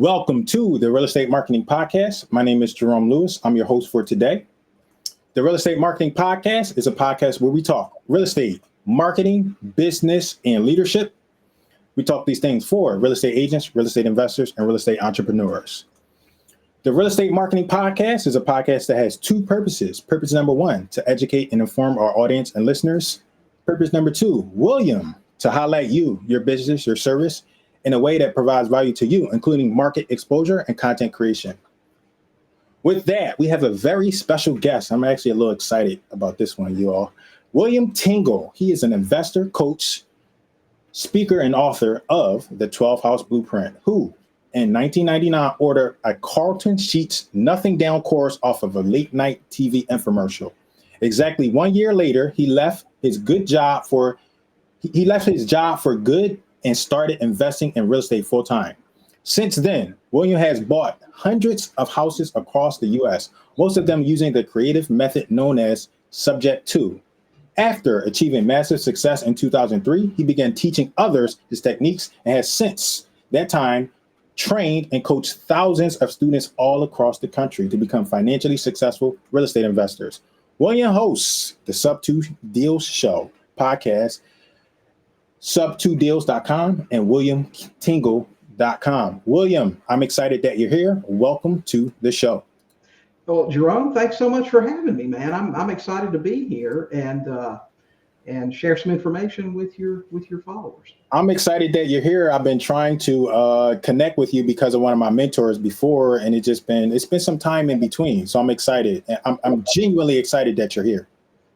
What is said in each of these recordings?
Welcome to the Real Estate Marketing Podcast. My name is Jerome Lewis. I'm your host for today. The Real Estate Marketing Podcast is a podcast where we talk real estate, marketing, business, and leadership. We talk these things for real estate agents, real estate investors, and real estate entrepreneurs. The Real Estate Marketing Podcast is a podcast that has two purposes. Purpose number one, to educate and inform our audience and listeners. Purpose number two, William, to highlight you, your business, your service, in a way that provides value to you, including market exposure and content creation. With that, we have a very special guest. I'm actually a little excited about this one, you all. William Tingle. He is an investor, coach, speaker, and author of the 12 House Blueprint, who in 1999 ordered a Carlton Sheets Nothing Down course off of a late night TV infomercial. Exactly 1 year later, he left his job for good and started investing in real estate full time. Since then, William has bought hundreds of houses across the US, most of them using the creative method known as Subject to. After achieving massive success in 2003, he began teaching others his techniques and has since that time trained and coached thousands of students all across the country to become financially successful real estate investors. William hosts the Sub 2 Deals Show podcast, sub2deals.com and williamtingle.com. William, I'm excited that you're here. Welcome to the show. Well, Jerome, thanks so much for having me, man. I'm excited to be here and share some information with your followers. I'm excited that you're here. I've been trying to connect with you because of one of my mentors before, and it's been some time in between. So I'm excited. I'm genuinely excited that you're here.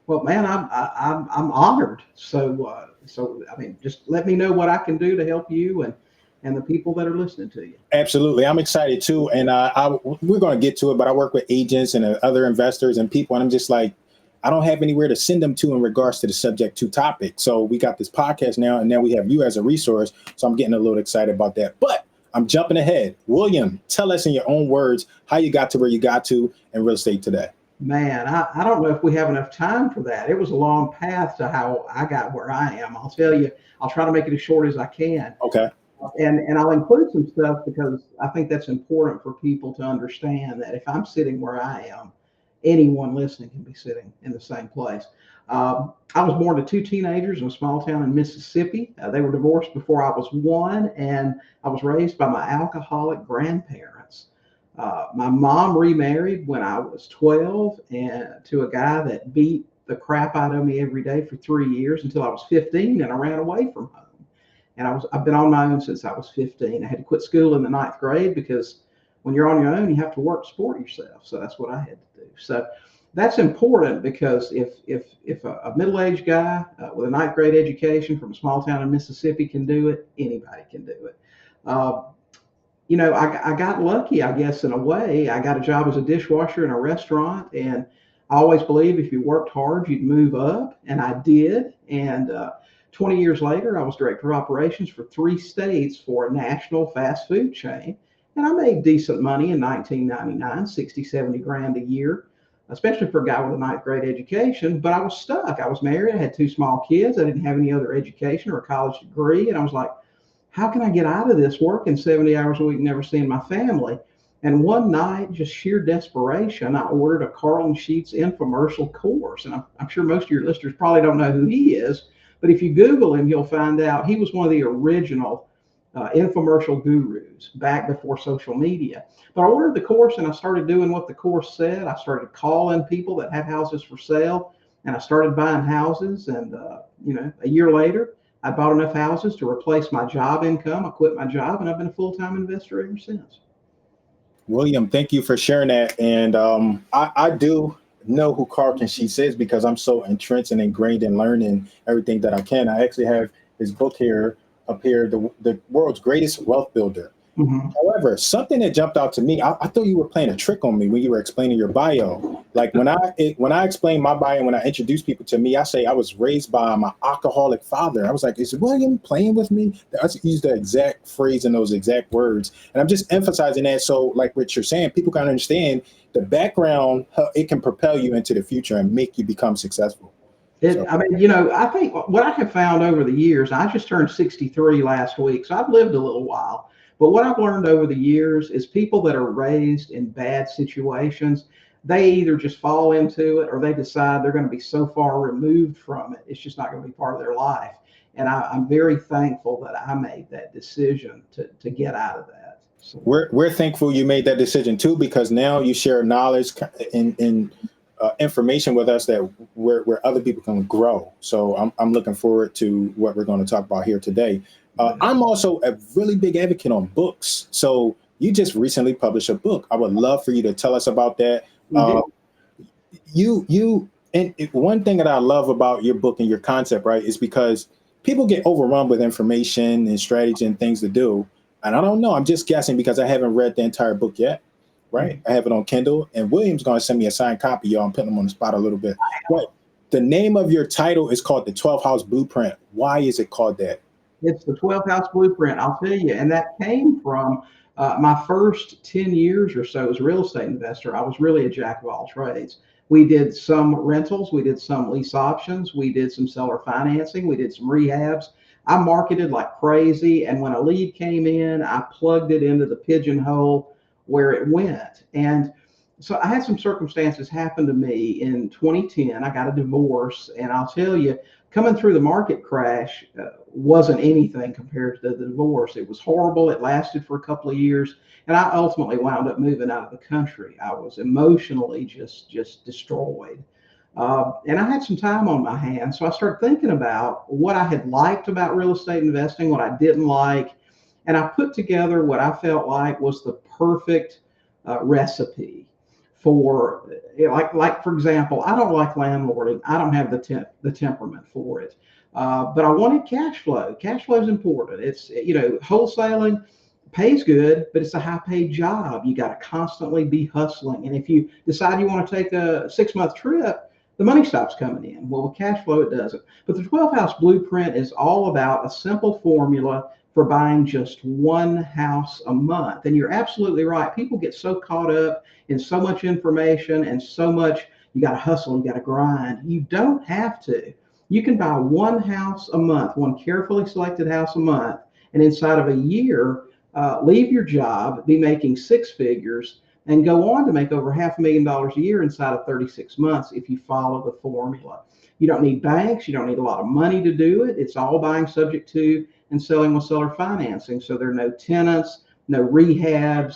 Well, man, I'm honored. So I mean, just let me know what I can do to help you and the people that are listening to you. Absolutely. I'm excited too. And we're going to get to it, but I work with agents and other investors and people, and I'm just like, I don't have anywhere to send them to in regards to the subject to topic. So we got this podcast now, and now we have you as a resource. So I'm getting a little excited about that, but I'm jumping ahead. William, tell us in your own words how you got to where you got to in real estate today. Man, I don't know if we have enough time for that. It was a long path to how I got where I am. I'll tell you, I'll try to make it as short as I can. Okay. And I'll include some stuff because I think that's important for people to understand that if I'm sitting where I am, anyone listening can be sitting in the same place. I was born to two teenagers in a small town in Mississippi. They were divorced before I was one, and I was raised by my alcoholic grandparents. My mom remarried when I was 12 and to a guy that beat the crap out of me every day for 3 years until I was 15, and I ran away from home. And I've been on my own since I was 15. I had to quit school in the 9th grade because when you're on your own, you have to work to support yourself. So that's what I had to do. So that's important because if a middle-aged guy with a 9th grade education from a small town in Mississippi can do it, anybody can do it. I got lucky, I guess, in a way. I got a job as a dishwasher in a restaurant, and I always believed if you worked hard, you'd move up, and I did. And 20 years later, I was director of operations for 3 states for a national fast food chain, and I made decent money in 1999, 60, 70 grand a year, especially for a guy with a 9th grade education, but I was stuck. I was married, I had 2 small kids, I didn't have any other education or a college degree, and I was like, how can I get out of this working 70 hours a week, never seeing my family? And one night, just sheer desperation, I ordered a Carlton Sheets infomercial course. And I'm sure most of your listeners probably don't know who he is, but if you Google him, you'll find out he was one of the original infomercial gurus back before social media. But I ordered the course and I started doing what the course said. I started calling people that had houses for sale, and I started buying houses. And, a year later, I bought enough houses to replace my job income. I quit my job, and I've been a full-time investor ever since. William, thank you for sharing that. And I do know who Carlton Sheets is because I'm so entrenched and ingrained in learning everything that I can. I actually have his book up here, the world's greatest wealth builder. Mm-hmm. However, something that jumped out to me, I thought you were playing a trick on me when you were explaining your bio. Like when I explain my bio, when I introduce people to me, I say I was raised by my alcoholic father. I was like, is William playing with me? I use the exact phrase and those exact words. And I'm just emphasizing that. So like what you're saying, people can understand the background, how it can propel you into the future and make you become successful. I think what I have found over the years, I just turned 63 last week, so I've lived a little while. But what I've learned over the years is people that are raised in bad situations, they either just fall into it or they decide they're going to be so far removed from it, it's just not going to be part of their life. And I'm very thankful that I made that decision to get out of that. So, We're thankful you made that decision too, because now you share knowledge and information with us that where other people can grow. So I'm looking forward to what we're going to talk about here today. I'm also a really big advocate on books. So you just recently published a book. I would love for you to tell us about that. And one thing that I love about your book and your concept, right, is because people get overrun with information and strategy and things to do. And I don't know, I'm just guessing because I haven't read the entire book yet, right? I have it on Kindle, and William's going to send me a signed copy, y'all. I'm putting him on the spot a little bit. But the name of your title is called The 12 House Blueprint. Why is it called that? It's the 12 House Blueprint, I'll tell you. And that came from my first 10 years or so as a real estate investor. I was really a jack of all trades. We did some rentals, we did some lease options, we did some seller financing, we did some rehabs. I marketed like crazy. And when a lead came in, I plugged it into the pigeonhole where it went. And so I had some circumstances happen to me in 2010. I got a divorce, and I'll tell you, coming through the market crash wasn't anything compared to the divorce. It was horrible. It lasted for a couple of years, and I ultimately wound up moving out of the country. I was emotionally just destroyed. And I had some time on my hands, so I started thinking about what I had liked about real estate investing, what I didn't like, and I put together what I felt like was the perfect recipe for, like for example, I don't like landlording. I don't have the temperament for it, but I wanted cash flow. Cash flow is important. It's, wholesaling pays good, but it's a high paid job. You got to constantly be hustling, and if you decide you want to take a 6-month trip, the money stops coming in. Well, with cash flow, it doesn't. But the 12 House Blueprint is all about a simple formula for buying just one house a month. And you're absolutely right. People get so caught up in so much information and so much, you got to hustle, you got to grind. You don't have to. You can buy one house a month, one carefully selected house a month, and inside of a year, leave your job, be making 6 figures, and go on to make over $500,000 a year inside of 36 months if you follow the formula. You don't need banks. You don't need a lot of money to do it. It's all buying subject to and selling with seller financing. So there are no tenants, no rehabs,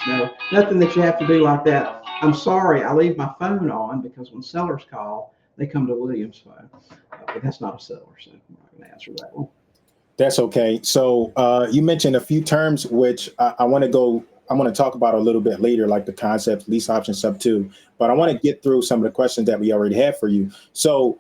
nothing that you have to do like that. I'm sorry, I leave my phone on because when sellers call, they come to William's phone. But that's not a seller, so I'm not going to answer that one. That's okay. So you mentioned a few terms which I want to talk about a little bit later, like the concept, lease option, sub 2. But I want to get through some of the questions that we already have for you. So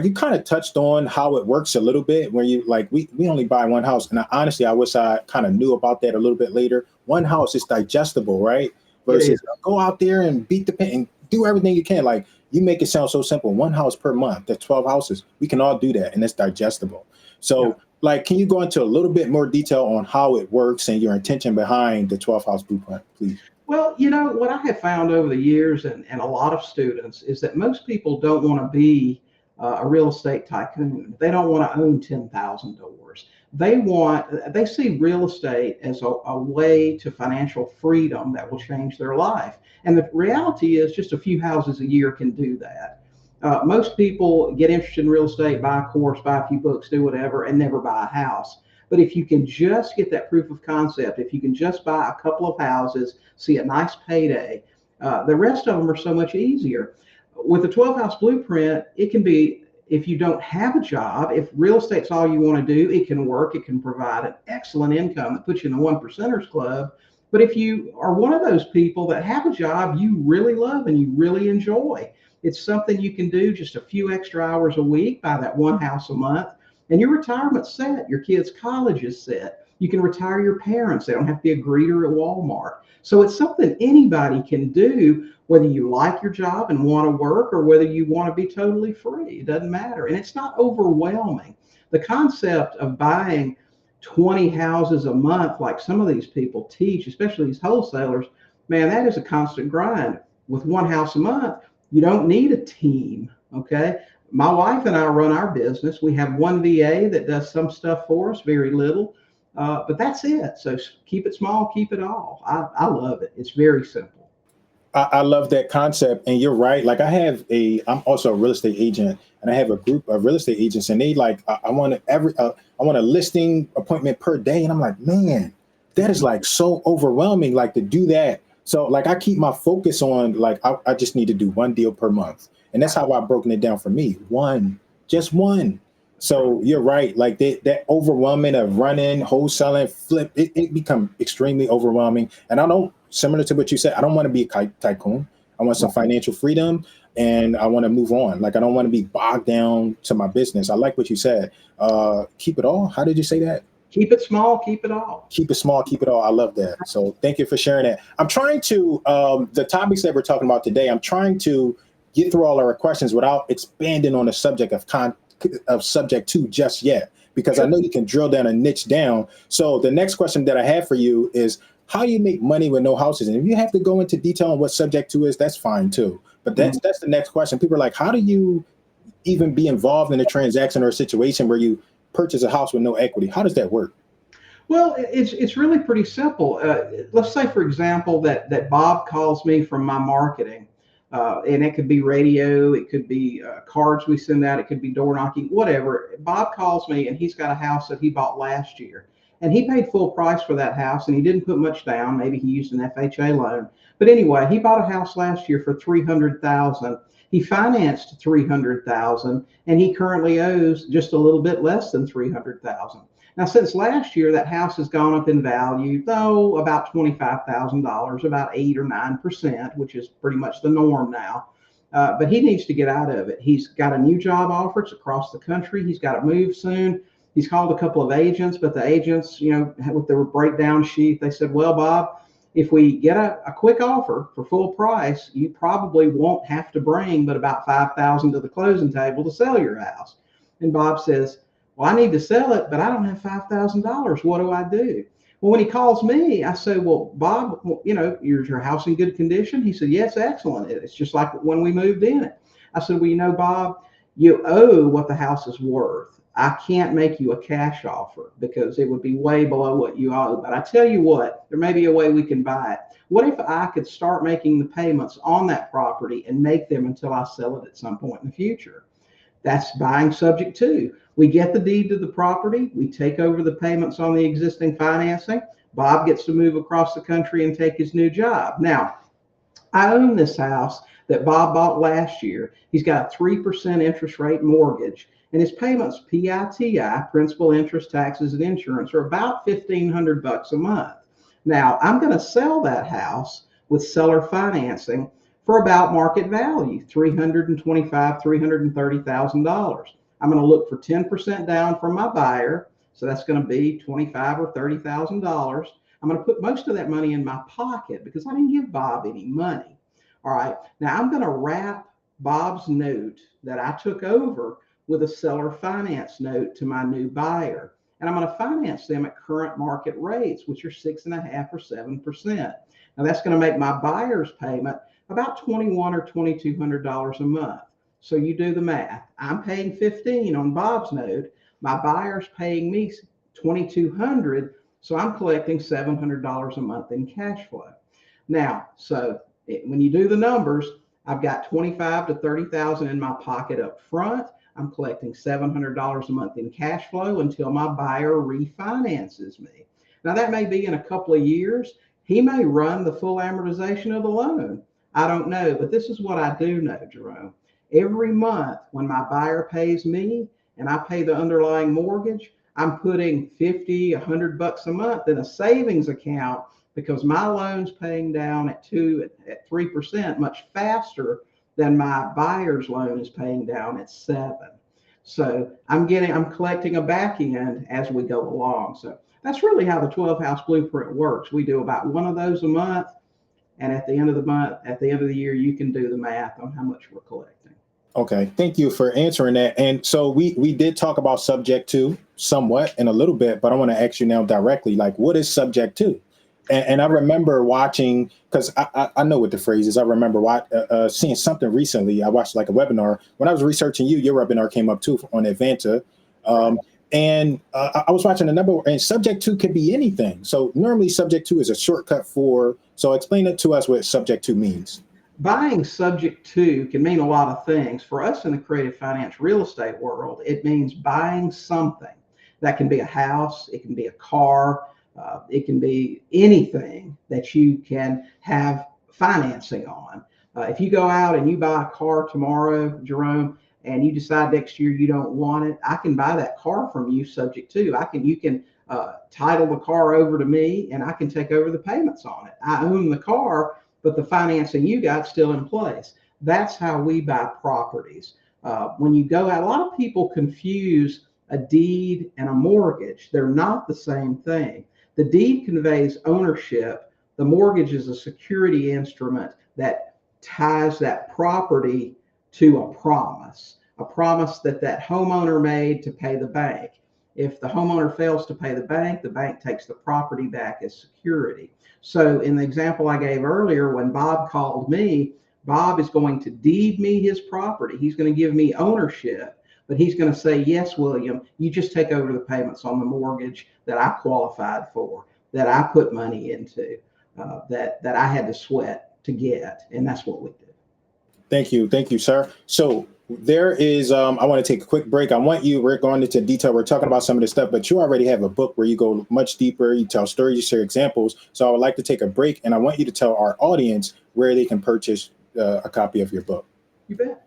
you kind of touched on how it works a little bit, where you like we only buy one house, and honestly, I wish I kind of knew about that a little bit later. One house is digestible, right? Versus go out there and beat the paint and do everything you can. Like you make it sound so simple. One house per month. That's 12 houses. We can all do that, and it's digestible. So. Yeah. Like, can you go into a little bit more detail on how it works and your intention behind the 12 House Blueprint, please? Well, what I have found over the years and a lot of students is that most people don't want to be a real estate tycoon. They don't want to own 10,000 doors. They see real estate as a way to financial freedom that will change their life. And the reality is just a few houses a year can do that. Most people get interested in real estate, buy a course, buy a few books, do whatever, and never buy a house. But if you can just get that proof of concept, if you can just buy a couple of houses, see a nice payday, the rest of them are so much easier. With the 12 House Blueprint, it can be, if you don't have a job, if real estate's all you want to do, it can work. It can provide an excellent income that puts you in the 1%ers club. But if you are one of those people that have a job you really love and you really enjoy, it's something you can do just a few extra hours a week, buy that one house a month, and your retirement's set. Your kids' college is set. You can retire your parents. They don't have to be a greeter at Walmart. So it's something anybody can do, whether you like your job and want to work or whether you want to be totally free. It doesn't matter. And it's not overwhelming. The concept of buying 20 houses a month, like some of these people teach, especially these wholesalers, man, that is a constant grind. With one house a month, you don't need a team, okay? My wife and I run our business. We have one VA that does some stuff for us, very little. But that's it. So keep it small, keep it all. I love it. It's very simple. I love that concept, and you're right. Like I'm also a real estate agent, and I have a group of real estate agents, and they like, I want I want a listing appointment per day, and I'm like, man, that is like so overwhelming, like to do that. So like I keep my focus on like I just need to do one deal per month, and that's how I've broken it down for me. Just one. So you're right. Like that overwhelming of running, wholesaling, flip, it become extremely overwhelming. And I don't, similar to what you said, I don't want to be a tycoon. I want some financial freedom, and I want to move on. Like I don't want to be bogged down to my business. I like what you said. Keep it all. How did you say that? Keep it small, keep it all. Keep it small, keep it all. I love that. So thank you for sharing that. I'm trying to, the topics that we're talking about today, I'm trying to get through all our questions without expanding on the subject of subject to just yet, because I know you can drill down and niche down. So the next question that I have for you is how you make money with no houses. And if you have to go into detail on what subject to is, that's fine too. But that's the next question. People are like, how do you even be involved in a transaction or a situation where you purchase a house with no equity? How does that work? Well, it's really pretty simple. Let's say, for example, that Bob calls me from my marketing, and it could be radio, it could be cards we send out, it could be door knocking, whatever. Bob calls me, and he's got a house that he bought last year, and he paid full price for that house, and he didn't put much down. Maybe he used an FHA loan, but anyway, he bought a house last year for $300,000. He financed $300,000, and he currently owes just a little bit less than $300,000. Now, since last year, that house has gone up in value, though about $25,000, about 8 or 9%, which is pretty much the norm now. But he needs to get out of it. He's got a new job offer. It's across the country. He's got to move soon. He's called a couple of agents, but the agents, with their breakdown sheet, they said, well, Bob, if we get a quick offer for full price, you probably won't have to bring but about $5,000 to the closing table to sell your house. And Bob says, well, I need to sell it, but I don't have $5,000. What do I do? Well, when he calls me, I say, well, Bob, is your house in good condition? He said, yes, excellent. It's just like when we moved in it. I said, well, Bob, you owe what the house is worth. I can't make you a cash offer because it would be way below what you owe. But I tell you what, there may be a way we can buy it. What if I could start making the payments on that property and make them until I sell it at some point in the future? That's buying subject to. We get the deed to the property. We take over the payments on the existing financing. Bob gets to move across the country and take his new job. Now, I own this house that Bob bought last year. He's got a 3% interest rate mortgage, and his payments, PITI, principal, interest, taxes, and insurance, are about $1,500 a month. Now, I'm going to sell that house with seller financing for about market value, $325,000, $330,000. I'm going to look for 10% down from my buyer, so that's going to be $25,000 or $30,000. I'm going to put most of that money in my pocket because I didn't give Bob any money. All right, now I'm going to wrap Bob's note that I took over with a seller finance note to my new buyer, and I'm going to finance them at current market rates, which are 6.5% or 7%. Now that's going to make my buyer's payment about $2,100 or $2,200 a month. So you do the math. I'm paying $1,500 on Bob's note. My buyer's paying me $2,200, so I'm collecting $700 a month in cash flow. Now, when you do the numbers, I've got $25,000 to $30,000 in my pocket up front. I'm collecting $700 a month in cash flow until my buyer refinances me. Now that may be in a couple of years. He may run the full amortization of the loan. I don't know, but this is what I do know, Jerome. Every month when my buyer pays me and I pay the underlying mortgage, I'm putting $50, $100 a month in a savings account because my loan's paying down at 3% much faster than my buyer's loan is paying down at 7%. So I'm collecting a back end as we go along. So that's really how the 12 house blueprint works. We do about one of those a month. And at the end of the year, you can do the math on how much we're collecting. Okay, thank you for answering that. And so we did talk about subject to somewhat in a little bit, but I want to ask you now directly, like, what is subject to? And I remember watching, because I know what the phrase is. I remember seeing something recently. I watched like a webinar. When I was researching you, your webinar came up too on Advanta. And I was watching a number, and subject to could be anything. So normally subject to is a shortcut for, so explain it to us what subject to means. Buying subject to can mean a lot of things. For us in the creative finance real estate world, it means buying something. That can be a house, it can be a car, it can be anything that you can have financing on. If you go out and you buy a car tomorrow, Jerome, and you decide next year you don't want it, I can buy that car from you subject to. You can title the car over to me, and I can take over the payments on it. I own the car, but the financing you got still in place. That's how we buy properties. When you go out, a lot of people confuse a deed and a mortgage. They're not the same thing. The deed conveys ownership. The mortgage is a security instrument that ties that property to a promise that that homeowner made to pay the bank. If the homeowner fails to pay the bank takes the property back as security. So in the example I gave earlier, when Bob called me, Bob is going to deed me his property. He's going to give me ownership, but he's going to say, yes, William, you just take over the payments on the mortgage that I qualified for, that I put money into, that I had to sweat to get. And that's what we do. Thank you, sir. So there is, I want to take a quick break. we're going into detail. We're talking about some of this stuff, but you already have a book where you go much deeper. You tell stories, you share examples. So I would like to take a break, and I want you to tell our audience where they can purchase a copy of your book. You bet.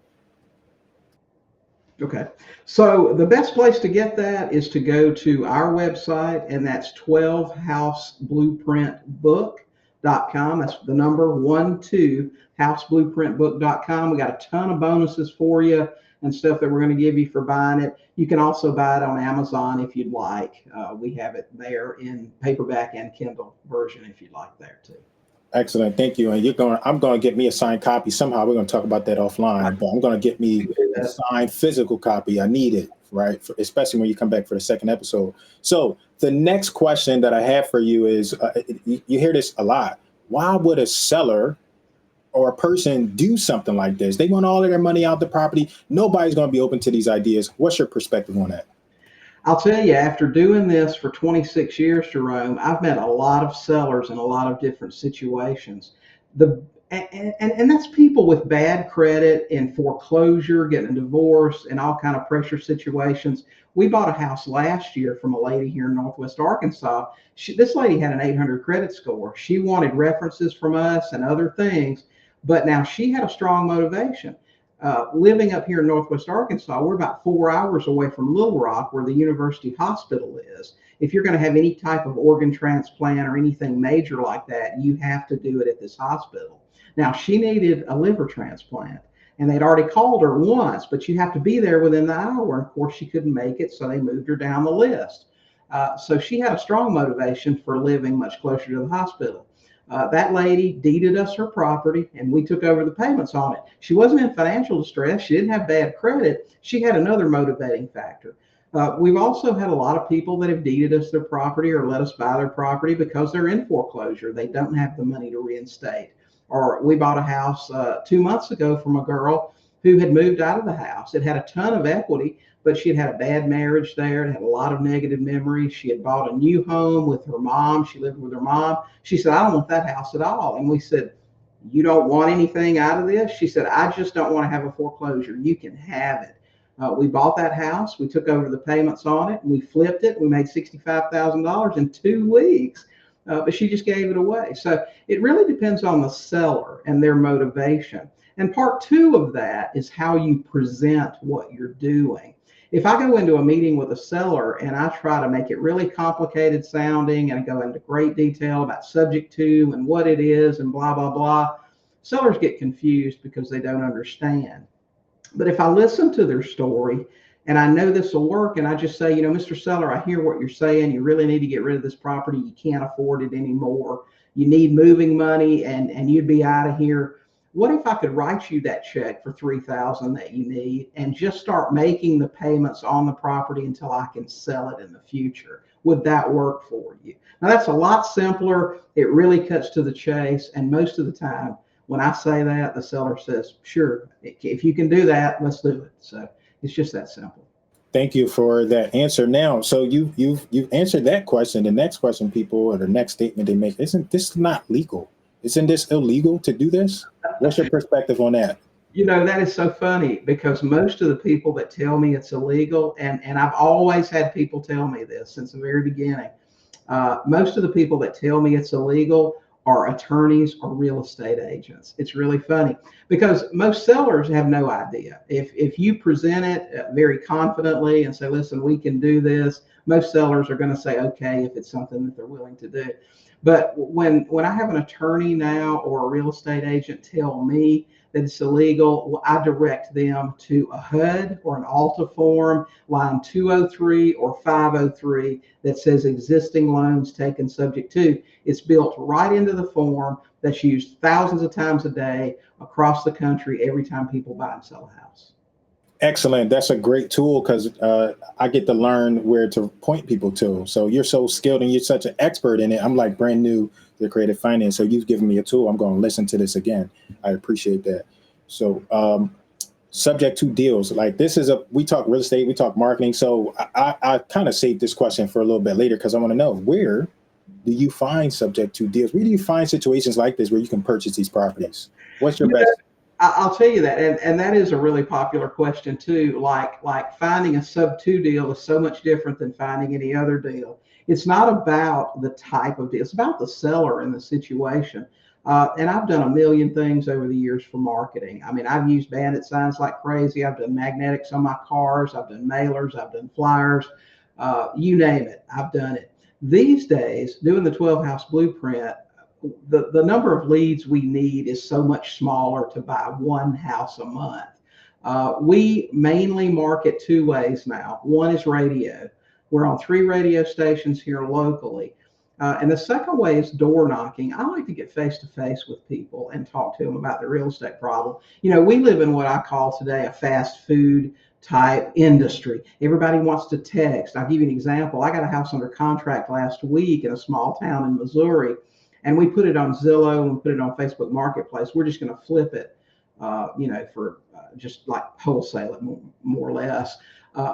Okay. So the best place to get that is to go to our website, and that's 12houseblueprintbook.com. That's the number 12houseblueprintbook.com. We got a ton of bonuses for you and stuff that we're going to give you for buying it. You can also buy it on Amazon if you'd like. We have it there in paperback and Kindle version if you'd like there too. Excellent. Thank you. And I'm going to get me a signed copy. Somehow we're going to talk about that offline, but I'm going to get me a signed physical copy. I need it, right? Especially when you come back for the second episode. So the next question that I have for you is, you hear this a lot. Why would a seller or a person do something like this? They want all of their money out the property. Nobody's going to be open to these ideas. What's your perspective on that? I'll tell you, after doing this for 26 years, Jerome, I've met a lot of sellers in a lot of different situations. And that's people with bad credit and foreclosure, getting a divorce, and all kind of pressure situations. We bought a house last year from a lady here in Northwest Arkansas. This lady had an 800 credit score. She wanted references from us and other things, but now she had a strong motivation. Living up here in Northwest Arkansas, we're about 4 hours away from Little Rock, where the University Hospital is. If you're going to have any type of organ transplant or anything major like that, you have to do it at this hospital. Now, she needed a liver transplant, and they'd already called her once, but you have to be there within the hour. And of course, she couldn't make it, so they moved her down the list. So she had a strong motivation for living much closer to the hospital. That lady deeded us her property, and we took over the payments on it. She wasn't in financial distress. She didn't have bad credit. She had another motivating factor. We've also had a lot of people that have deeded us their property or let us buy their property because they're in foreclosure. They don't have the money to reinstate. Or we bought a house 2 months ago from a girl who had moved out of the house. It had a ton of equity, but she had had a bad marriage there. It had a lot of negative memories. She had bought a new home with her mom. She lived with her mom. She said, I don't want that house at all. And we said, you don't want anything out of this? She said, I just don't want to have a foreclosure. You can have it. We bought that house. We took over the payments on it, and we flipped it. We made $65,000 in 2 weeks, but she just gave it away. So it really depends on the seller and their motivation. And part 2 of that is how you present what you're doing. If I go into a meeting with a seller and I try to make it really complicated sounding and go into great detail about subject to and what it is and blah, blah, blah, sellers get confused because they don't understand. But if I listen to their story and I know this will work, and I just say, Mr. Seller, I hear what you're saying. You really need to get rid of this property. You can't afford it anymore. You need moving money, and you'd be out of here. What if I could write you that check for $3,000 that you need and just start making the payments on the property until I can sell it in the future? Would that work for you? Now, that's a lot simpler. It really cuts to the chase. And most of the time, when I say that, the seller says, sure, if you can do that, let's do it. So it's just that simple. Thank you for that answer. Now, so you've answered that question. The next question, people, or the next statement they make, isn't this not legal? Isn't this illegal to do this? What's your perspective on that? That is so funny because most of the people that tell me it's illegal, and I've always had people tell me this since the very beginning, most of the people that tell me it's illegal are attorneys or real estate agents. It's really funny because most sellers have no idea. If you present it very confidently and say, listen, we can do this, most sellers are going to say, okay, if it's something that they're willing to do. But when I have an attorney now or a real estate agent tell me that it's illegal, I direct them to a HUD or an ALTA form, line 203 or 503, that says existing loans taken subject to. It's built right into the form that's used thousands of times a day across the country every time people buy and sell a house. Excellent. That's a great tool because I get to learn where to point people to. So you're so skilled and you're such an expert in it. I'm like brand new to creative finance. So you've given me a tool. I'm going to listen to this again. I appreciate that. So subject to deals, like this is we talk real estate, we talk marketing. So I kind of saved this question for a little bit later because I want to know, where do you find subject to deals? Where do you find situations like this where you can purchase these properties? What's your best? I'll tell you that, and that is a really popular question too. Like finding a sub 2 deal is so much different than finding any other deal. It's not about the type of deal; it's about the seller and the situation. And I've done a million things over the years for marketing. I mean, I've used bandit signs like crazy. I've done magnetics on my cars. I've done mailers. I've done flyers. You name it, I've done it. These days, doing the 12 house blueprint, the number of leads we need is so much smaller to buy one house a month. We mainly market two ways now. One is radio. We're on 3 radio stations here locally. And the second way is door knocking. I like to get face to face with people and talk to them about their real estate problem. We live in what I call today a fast food type industry. Everybody wants to text. I'll give you an example. I got a house under contract last week in a small town in Missouri, and we put it on Zillow and we put it on Facebook Marketplace. We're just going to flip it, for just like wholesale it more or less,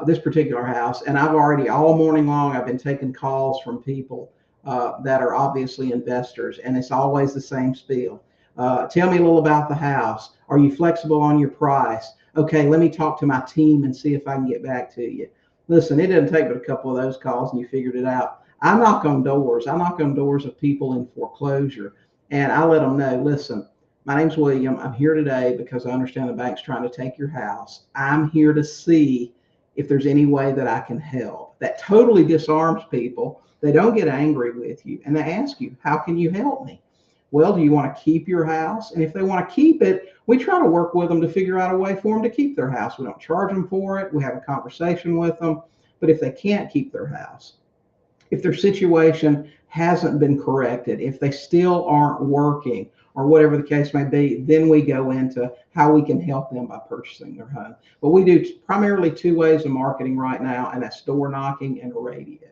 this particular house. And I've already, all morning long, I've been taking calls from people that are obviously investors, and it's always the same spiel. Tell me a little about the house. Are you flexible on your price? Okay, let me talk to my team and see if I can get back to you. Listen, it doesn't take but a couple of those calls and you figured it out. I knock on doors. I knock on doors of people in foreclosure, and I let them know, listen, my name's William. I'm here today because I understand the bank's trying to take your house. I'm here to see if there's any way that I can help. That totally disarms people. They don't get angry with you, and they ask you, how can you help me? Well, do you want to keep your house? And if they want to keep it, we try to work with them to figure out a way for them to keep their house. We don't charge them for it. We have a conversation with them. But if they can't keep their house, if their situation hasn't been corrected, if they still aren't working, or whatever the case may be, then we go into how we can help them by purchasing their home. But we do primarily 2 ways of marketing right now, and that's door knocking and radio.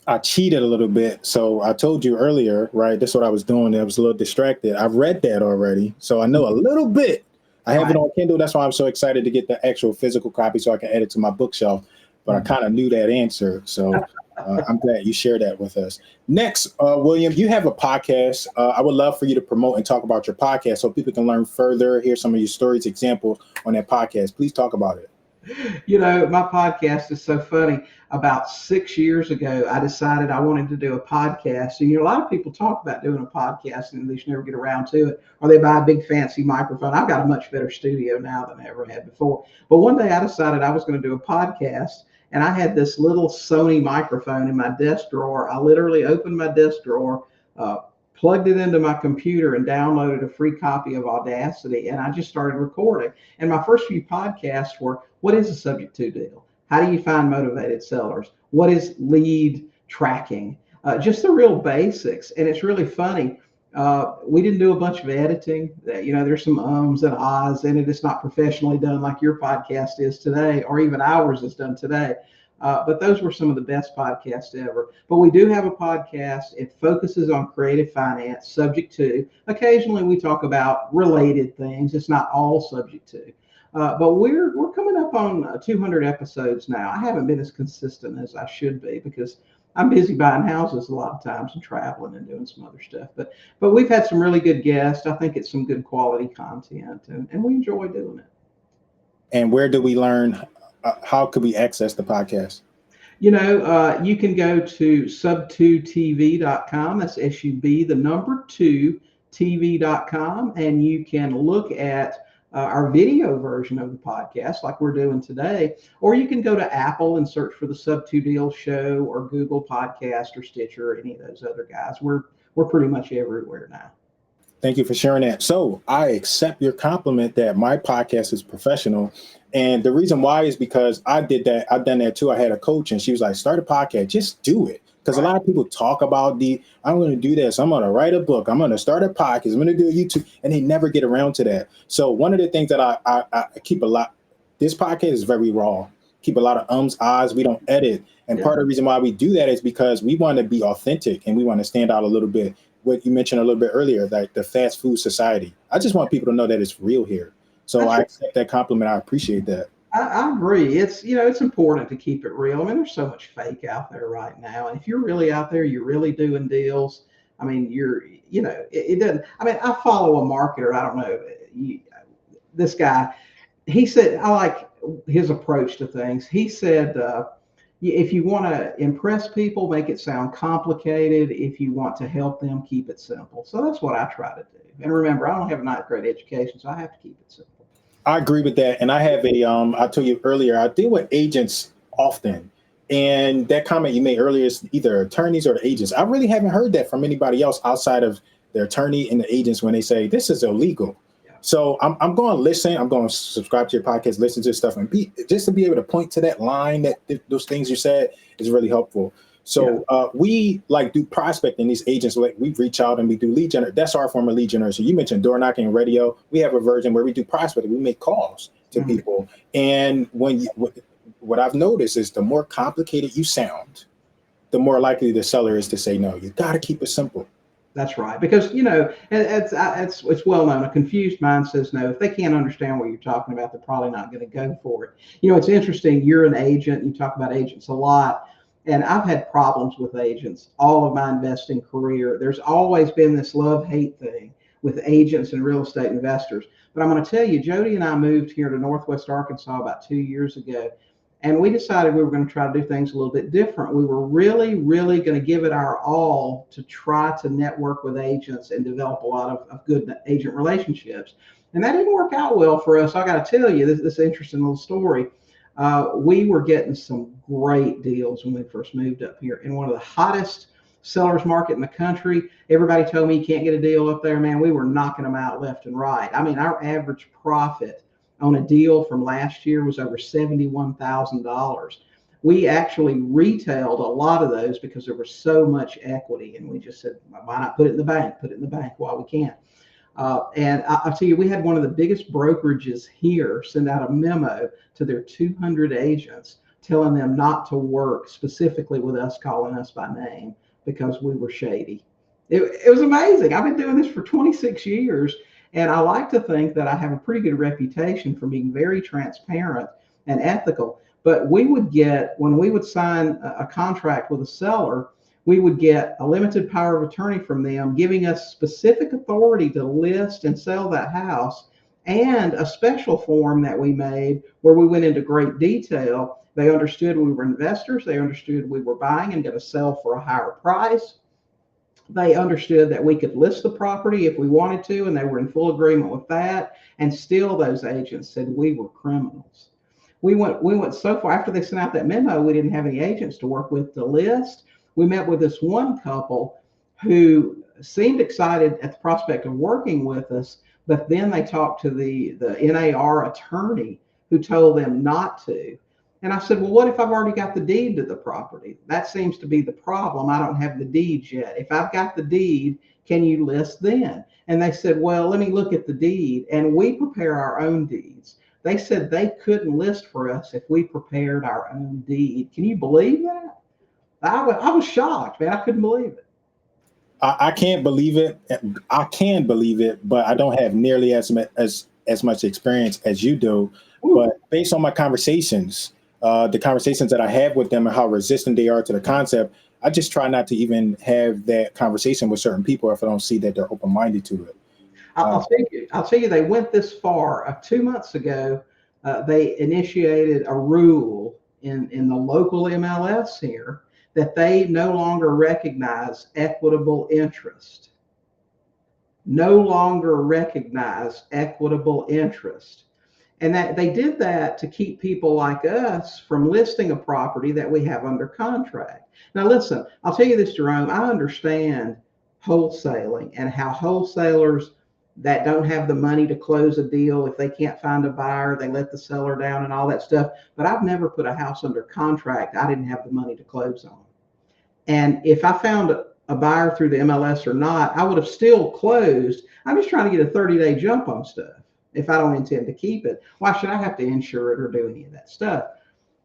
I cheated a little bit. So I told you earlier, right? That's what I was doing. I was a little distracted. I've read that already. So I know a little bit. I have it on Kindle. That's why I'm so excited to get the actual physical copy so I can add it to my bookshelf. But I kind of knew that answer. So I'm glad you shared that with us. Next, William, you have a podcast. I would love for you to promote and talk about your podcast so people can learn further, hear some of your stories, examples on that podcast. Please talk about it. My podcast is so funny. About 6 years ago, I decided I wanted to do a podcast. And, a lot of people talk about doing a podcast and they just never get around to it, or they buy a big fancy microphone. I've got a much better studio now than I ever had before. But one day I decided I was going to do a podcast, and I had this little Sony microphone in my desk drawer. I literally opened my desk drawer, plugged it into my computer, and downloaded a free copy of Audacity, and I just started recording. And my first few podcasts were, what is a subject to deal? How do you find motivated sellers? What is lead tracking? Just the real basics. And it's really funny. We didn't do a bunch of editing. There's some ums and ahs in it. It's not professionally done like your podcast is today, or even ours is done today. But those were some of the best podcasts ever. But we do have a podcast. It focuses on creative finance, subject to. Occasionally we talk about related things. It's not all subject to. But we're coming up on 200 episodes now. I haven't been as consistent as I should be because I'm busy buying houses a lot of times and traveling and doing some other stuff. But we've had some really good guests. I think it's some good quality content, and we enjoy doing it. And where do we learn? How could we access the podcast? You can go to sub2tv.com. That's SUB, the number 2, TV.com, and you can look at our video version of the podcast like we're doing today, or you can go to Apple and search for the Sub 2 Deal Show, or Google Podcast, or Stitcher, or any of those other guys. We're pretty much everywhere now. Thank you for sharing that. So I accept your compliment that my podcast is professional. And the reason why is because I did that. I've done that too. I had a coach and she was like, start a podcast, just do it. Because a lot of people talk about I'm going to do this. I'm going to write a book. I'm going to start a podcast. I'm going to do a YouTube. And they never get around to that. So one of the things that I keep this podcast is very raw. Keep a lot of ums, ahs. We don't edit. And part of the reason why we do that is because we want to be authentic and we want to stand out a little bit. What you mentioned a little bit earlier, like the fast food society. I just want people to know that it's real here. So I accept that compliment. I appreciate that. I agree. It's important to keep it real. I mean, there's so much fake out there right now. And if you're really out there, you're really doing deals. I mean, it doesn't. I mean, I follow a marketer. I don't know. This guy, he said, I like his approach to things. He said, if you want to impress people, make it sound complicated. If you want to help them, keep it simple. So that's what I try to do. And remember, I don't have a ninth grade education, so I have to keep it simple. I agree with that. And I have I told you earlier, I deal with agents often. And that comment you made earlier is either attorneys or the agents. I really haven't heard that from anybody else outside of the attorney and the agents when they say this is illegal. Yeah. So I'm going to listen. I'm going to subscribe to your podcast, listen to this stuff, and just to be able to point to that line, those things you said is really helpful. So we do prospecting. These agents, we reach out and we do lead generation. That's our form of lead generation. You mentioned door knocking and radio. We have a version where we do prospecting. We make calls to people. And what I've noticed is the more complicated you sound, the more likely the seller is to say no. You got to keep it simple. That's right. Because, it's well known. A confused mind says no. If they can't understand what you're talking about, they're probably not going to go for it. It's interesting. You're an agent. You talk about agents a lot. And I've had problems with agents all of my investing career. There's always been this love-hate thing with agents and real estate investors. But I'm going to tell you, Jody and I moved here to Northwest Arkansas about 2 years ago. And we decided we were going to try to do things a little bit different. We were really, really going to give it our all to try to network with agents and develop a lot of good agent relationships. And that didn't work out well for us. I got to tell you, this interesting little story. We were getting some great deals when we first moved up here in one of the hottest sellers market in the country. Everybody told me you can't get a deal up there, man. We were knocking them out left and right. I mean, our average profit on a deal from last year was over $71,000. We actually retailed a lot of those because there was so much equity, and we just said, why not put it in the bank? Put it in the bank while we can. And I'll tell you, we had one of the biggest brokerages here send out a memo to their 200 agents telling them not to work specifically with us, calling us by name because we were shady. It was amazing. I've been doing this for 26 years, and I like to think that I have a pretty good reputation for being very transparent and ethical. But when we would sign a contract with a seller, we would get a limited power of attorney from them, giving us specific authority to list and sell that house, and a special form that we made where we went into great detail. They understood we were investors. They understood we were buying and going to sell for a higher price. They understood that we could list the property if we wanted to, and they were in full agreement with that. And still those agents said we were criminals. We went so far. After they sent out that memo, we didn't have any agents to work with to list. We met with this one couple who seemed excited at the prospect of working with us, but then they talked to the NAR attorney who told them not to. And I said, well, what if I've already got the deed to the property? That seems to be the problem. I don't have the deeds yet. If I've got the deed, can you list then? And they said, well, let me look at the deed. And we prepare our own deeds. They said they couldn't list for us if we prepared our own deed. Can you believe that? I was shocked, man. I couldn't believe it. I can't believe it. I can believe it, but I don't have nearly as as much experience as you do, but based on my conversations, the conversations that I have with them and how resistant they are to the concept, I just try not to even have that conversation with certain people if I don't see that they're open-minded to it. I'll tell you, they went this far. 2 months ago, they initiated a rule in the local MLS here that they no longer recognize equitable interest. No longer recognize equitable interest. And that they did that to keep people like us from listing a property that we have under contract. Now, listen, I'll tell you this, Jerome, I understand wholesaling and how wholesalers that don't have the money to close a deal, if they can't find a buyer, they let the seller down and all that stuff. But I've never put a house under contract I didn't have the money to close on. And if I found a buyer through the MLS or not, I would have still closed. I'm just trying to get a 30-day jump on stuff. If I don't intend to keep it, why should I have to insure it or do any of that stuff?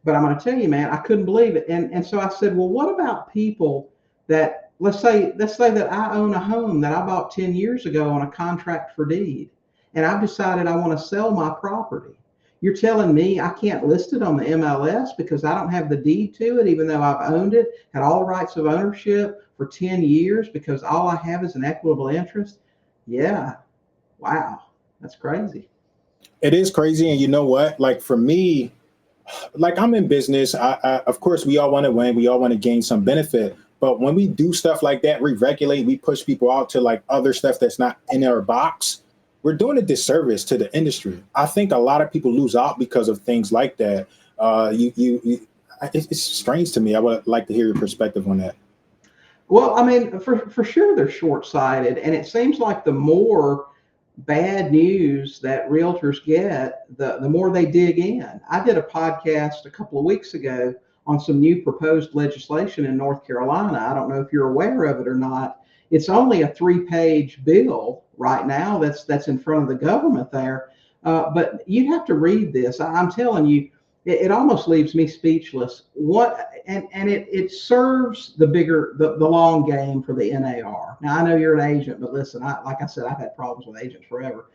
But I'm going to tell you, man, I couldn't believe it. And so I said, well, what about people that, let's say that I own a home that I bought 10 years ago on a contract for deed, and I've decided I want to sell my property. You're telling me I can't list it on the MLS because I don't have the deed to it, even though I've owned it, had all rights of ownership for 10 years because all I have is an equitable interest? Yeah. Wow. That's crazy. It is crazy. And you know what? Like for me, like I'm in business. Of course, we all want to win. We all want to gain some benefit. But when we do stuff like that, we regulate, we push people out to like other stuff that's not in our box. We're doing a disservice to the industry. I think a lot of people lose out because of things like that. It's strange to me. I would like to hear your perspective on that. Well, I mean, for sure they're short-sighted, and it seems like the more bad news that realtors get, the more they dig in. I did a podcast a couple of weeks ago on some new proposed legislation in North Carolina. I don't know if you're aware of it or not. It's only a 3-page bill right now that's in front of the government there. But you'd have to read this. I'm telling you, it almost leaves me speechless. It serves the long game for the NAR. Now I know you're an agent, but listen, like I said, I've had problems with agents forever.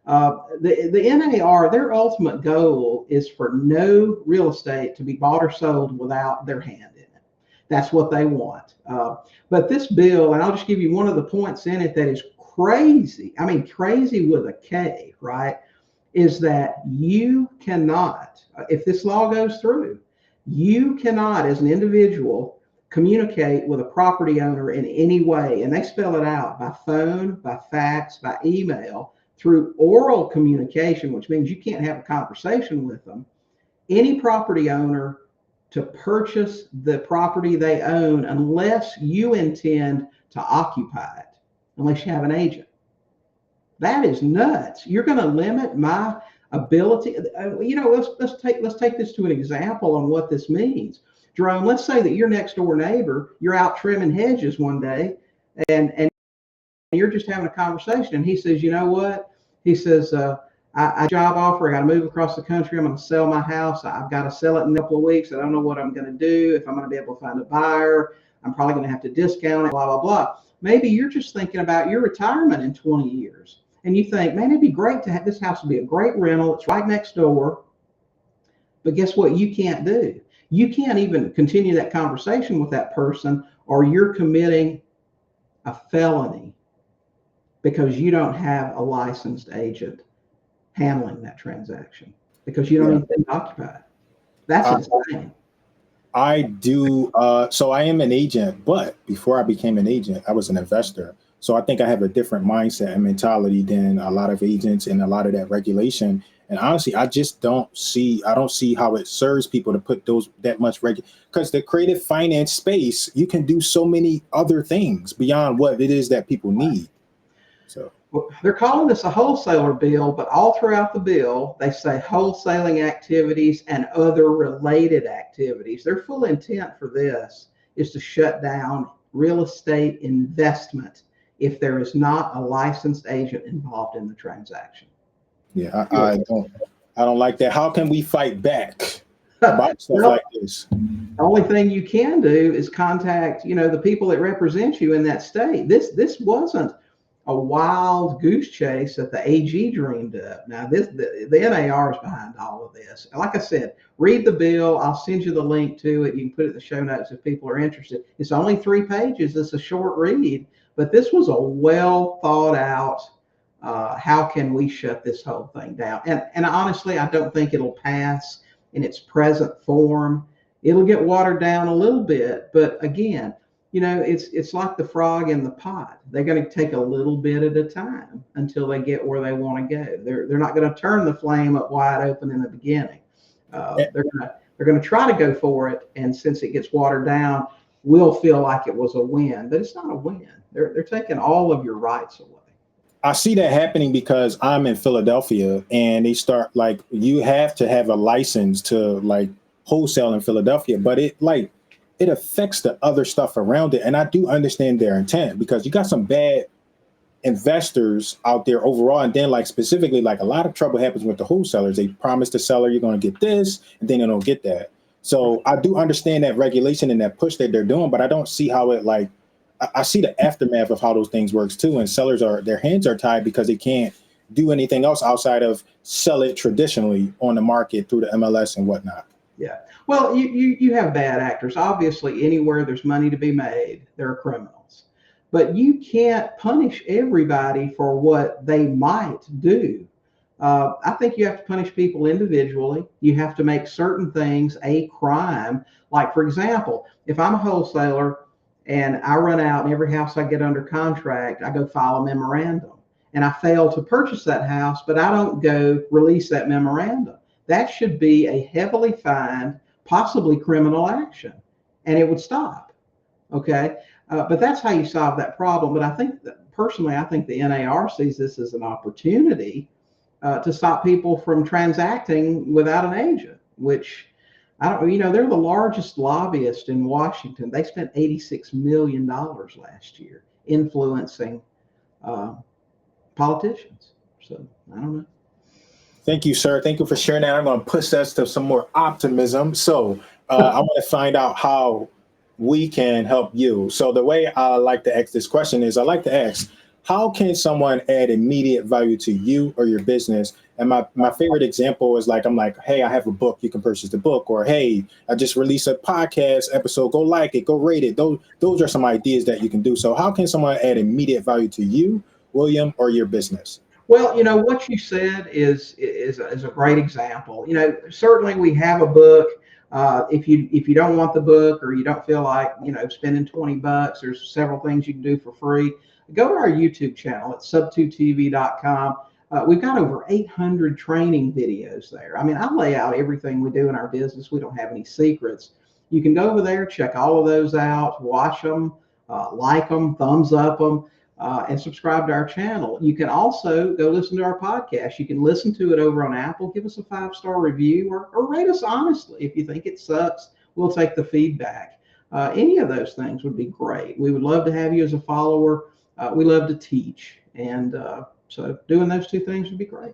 The NAR, their ultimate goal is for no real estate to be bought or sold without their hand in it. That's what they want. But this bill, and I'll just give you one of the points in it that is crazy. I mean, crazy with a K, right? Is that you cannot, if this law goes through, you cannot, as an individual, communicate with a property owner in any way. And they spell it out by phone, by fax, by email, through oral communication, which means you can't have a conversation with them. Any property owner to purchase the property they own unless you intend to occupy it, unless you have an agent. That is nuts. You're going to limit my ability. Let's take this to an example on what this means. Jerome, let's say that your next door neighbor, you're out trimming hedges one day, and you're just having a conversation, and he says, you know what? He says, I job offer. I got to move across the country. I'm going to sell my house. I've got to sell it in a couple of weeks. I don't know what I'm going to do. If I'm going to be able to find a buyer, I'm probably going to have to discount it, blah, blah, blah. Maybe you're just thinking about your retirement in 20 years. And you think, man, it'd be great to have this house would be a great rental. It's right next door. But guess what? You can't do. You can't even continue that conversation with that person, or you're committing a felony because you don't have a licensed agent handling that transaction because you don't even occupy it. That's insane. I do. So I am an agent, but before I became an agent, I was an investor. So I think I have a different mindset and mentality than a lot of agents and a lot of that regulation. And honestly, I don't see how it serves people to put that much because the creative finance space, you can do so many other things beyond what it is that people need. So well, they're calling this a wholesaler bill, but all throughout the bill, they say wholesaling activities and other related activities. Their full intent for this is to shut down real estate investment if there is not a licensed agent involved in the transaction. Yeah, I don't like that. How can we fight back about stuff like this? The only thing you can do is contact, the people that represent you in that state. This wasn't a wild goose chase that the AG dreamed up. Now, the NAR is behind all of this. And like I said, read the bill. I'll send you the link to it. You can put it in the show notes if people are interested. It's only 3 pages. It's a short read, but this was a well thought out. How can we shut this whole thing down? And honestly, I don't think it'll pass in its present form. It'll get watered down a little bit, but again, it's like the frog in the pot. They're going to take a little bit at a time until they get where they want to go. They're not going to turn the flame up wide open in the beginning. They're going to try to go for it, and since it gets watered down, we'll feel like it was a win, but it's not a win. They're taking all of your rights away. I see that happening because I'm in Philadelphia, and they start like you have to have a license to like wholesale in Philadelphia, but it affects the other stuff around it. And I do understand their intent, because you got some bad investors out there overall. And then like specifically, like a lot of trouble happens with the wholesalers. They promise the seller, you're going to get this, and then they don't get that. So I do understand that regulation and that push that they're doing, but I don't see how it like, I see the aftermath of how those things works too. And sellers their hands are tied because they can't do anything else outside of sell it traditionally on the market through the MLS and whatnot. Yeah. Well, you have bad actors. Obviously, anywhere there's money to be made, there are criminals. But you can't punish everybody for what they might do. I think you have to punish people individually. You have to make certain things a crime. Like, for example, if I'm a wholesaler and I run out and every house I get under contract, I go file a memorandum, and I fail to purchase that house, but I don't go release that memorandum. That should be a heavily fined, possibly criminal action, and it would stop. Okay. But that's how you solve that problem. But I think that personally, I think the NAR sees this as an opportunity to stop people from transacting without an agent, which I don't, they're the largest lobbyist in Washington. They spent $86 million last year influencing politicians. So I don't know. Thank you, sir. Thank you for sharing that. I'm going to push us to some more optimism. So I want to find out how we can help you. So the way I like to ask this question is I like to ask, how can someone add immediate value to you or your business? And my favorite example is like, I'm like, hey, I have a book. You can purchase the book. Or, hey, I just released a podcast episode. Go like it. Go rate it. Those are some ideas that you can do. So how can someone add immediate value to you, William, or your business? Well, what you said is a great example. Certainly we have a book. If you don't want the book, or you don't feel like spending $20, there's several things you can do for free. Go to our YouTube channel at sub2tv.com. We've got over 800 training videos there. I mean, I lay out everything we do in our business. We don't have any secrets. You can go over there, check all of those out, watch them, like them, thumbs up them. And subscribe to our channel. You can also go listen to our podcast. You can listen to it over on Apple. Give us a 5-star review, or rate us honestly. If you think it sucks, we'll take the feedback. Any of those things would be great. We would love to have you as a follower. We love to teach. And so doing those 2 things would be great.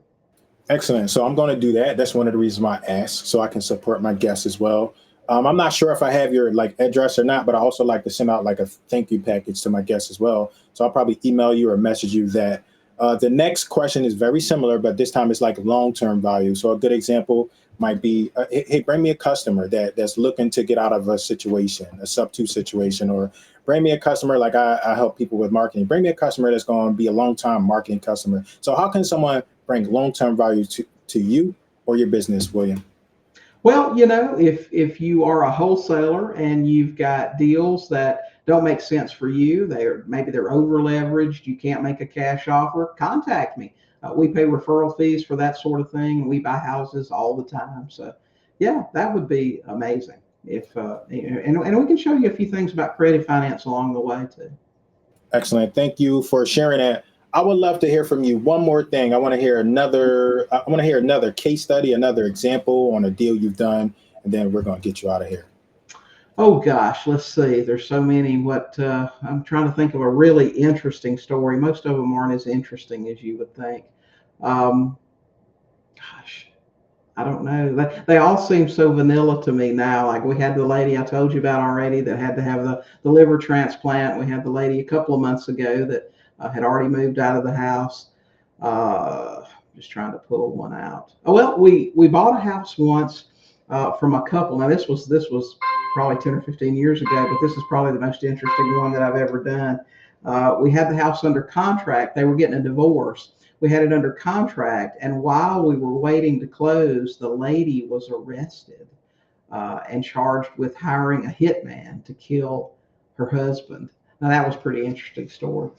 Excellent. So I'm going to do that. That's one of the reasons why I asked, so I can support my guests as well. I'm not sure if I have your address or not, but I also like to send out a thank you package to my guests as well. So I'll probably email you or message you that. The next question is very similar, but this time it's long-term value. So a good example might be, hey, bring me a customer that's looking to get out of a situation, a sub-2 situation, or bring me a customer I help people with marketing. Bring me a customer that's going to be a long-time marketing customer. So how can someone bring long-term value to you or your business, William? Well, if you are a wholesaler and you've got deals that don't make sense for you, maybe they're over leveraged, you can't make a cash offer, contact me. We pay referral fees for that sort of thing. We buy houses all the time. So yeah, that would be amazing. And we can show you a few things about creative finance along the way too. Excellent. Thank you for sharing that. I would love to hear from you. One more thing. I want to hear another case study, another example on a deal you've done, and then we're going to get you out of here. Oh gosh, let's see. There's so many. I'm trying to think of a really interesting story. Most of them aren't as interesting as you would think. Gosh, I don't know. They all seem so vanilla to me now. Like we had the lady I told you about already that had to have the liver transplant. We had the lady a couple of months ago that had already moved out of the house. Just trying to pull one out. Oh, well, we bought a house once from a couple. Now this was probably 10 or 15 years ago, but this is probably the most interesting one that I've ever done. We had the house under contract. They were getting a divorce. We had it under contract, and while we were waiting to close, the lady was arrested and charged with hiring a hitman to kill her husband. Now that was a pretty interesting story.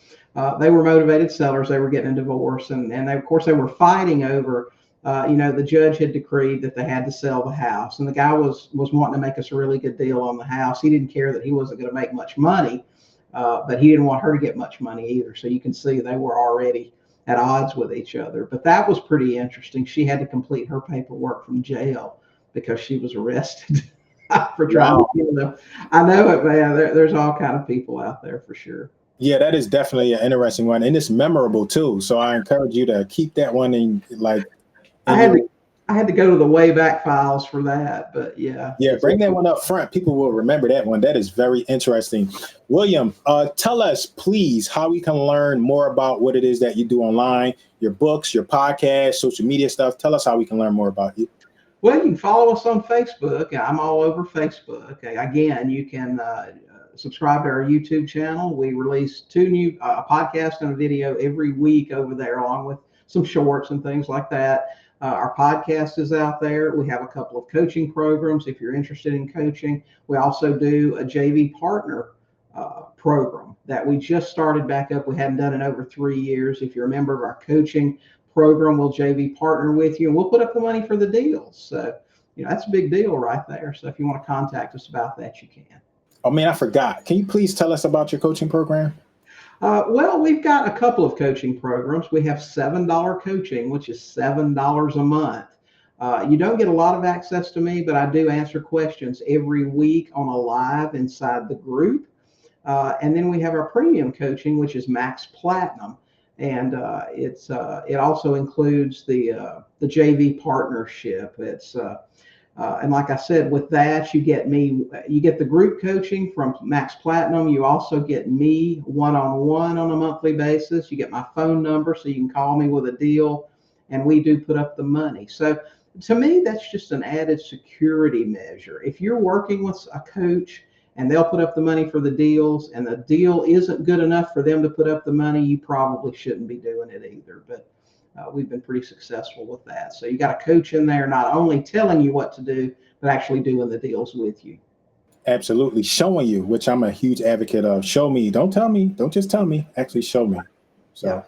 They were motivated sellers. They were getting a divorce, and they, of course, they were fighting over. The judge had decreed that they had to sell the house, and the guy was wanting to make us a really good deal on the house. He didn't care that he wasn't going to make much money, but he didn't want her to get much money either. So you can see they were already at odds with each other. But that was pretty interesting. She had to complete her paperwork from jail because she was arrested for trying to kill them. I know it, man. There's all kind of people out there for sure. Yeah, that is definitely an interesting one, and it's memorable too. So I encourage you to keep that one in, like. I had to go to the Wayback Files for that, but yeah. Yeah, bring that one up front. People will remember that one. That is very interesting. William, tell us, please, how we can learn more about what it is that you do online, your books, your podcast, social media stuff. Tell us how we can learn more about you. Well, you can follow us on Facebook. I'm all over Facebook. Okay. Again, you can subscribe to our YouTube channel. We release two new podcasts and a video every week over there, along with some shorts and things like that. Our podcast is out there. We have a couple of coaching programs if you're interested in coaching. We also do a JV partner program that we just started back up. We hadn't done it over 3 years. If you're a member of our coaching program, we'll JV partner with you, and we'll put up the money for the deals. So, that's a big deal right there. So if you want to contact us about that, you can. Oh, man, I forgot. Can you please tell us about your coaching program? Well, we've got a couple of coaching programs. We have $7 coaching, which is $7 a month. You don't get a lot of access to me, but I do answer questions every week on a live inside the group. And then we have our premium coaching, which is Max Platinum. And it also includes the JV partnership. And like I said, with that, you get the group coaching from Max Platinum. You also get me one-on-one on a monthly basis. You get my phone number so you can call me with a deal, and we do put up the money. So to me, that's just an added security measure. If you're working with a coach and they'll put up the money for the deals, and the deal isn't good enough for them to put up the money, you probably shouldn't be doing it either. But we've been pretty successful with that. So you got a coach in there, not only telling you what to do, but actually doing the deals with you. Absolutely. Showing you, which I'm a huge advocate of. Show me. Don't tell me. Don't just tell me. Actually show me. So,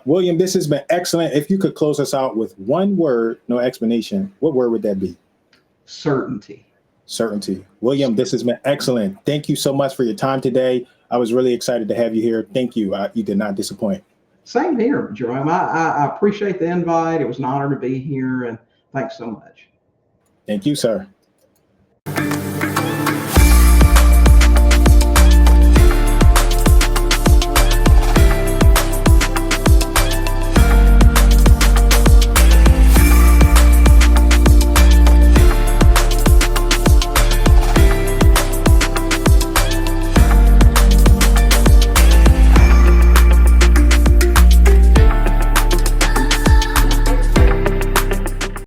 William, this has been excellent. If you could close us out with one word, no explanation, what word would that be? Certainty. Certainty. William, this has been excellent. Thank you so much for your time today. I was really excited to have you here. Thank you. You did not disappoint. Same here, Jerome. I appreciate the invite. It was an honor to be here, and thanks so much. Thank you, sir.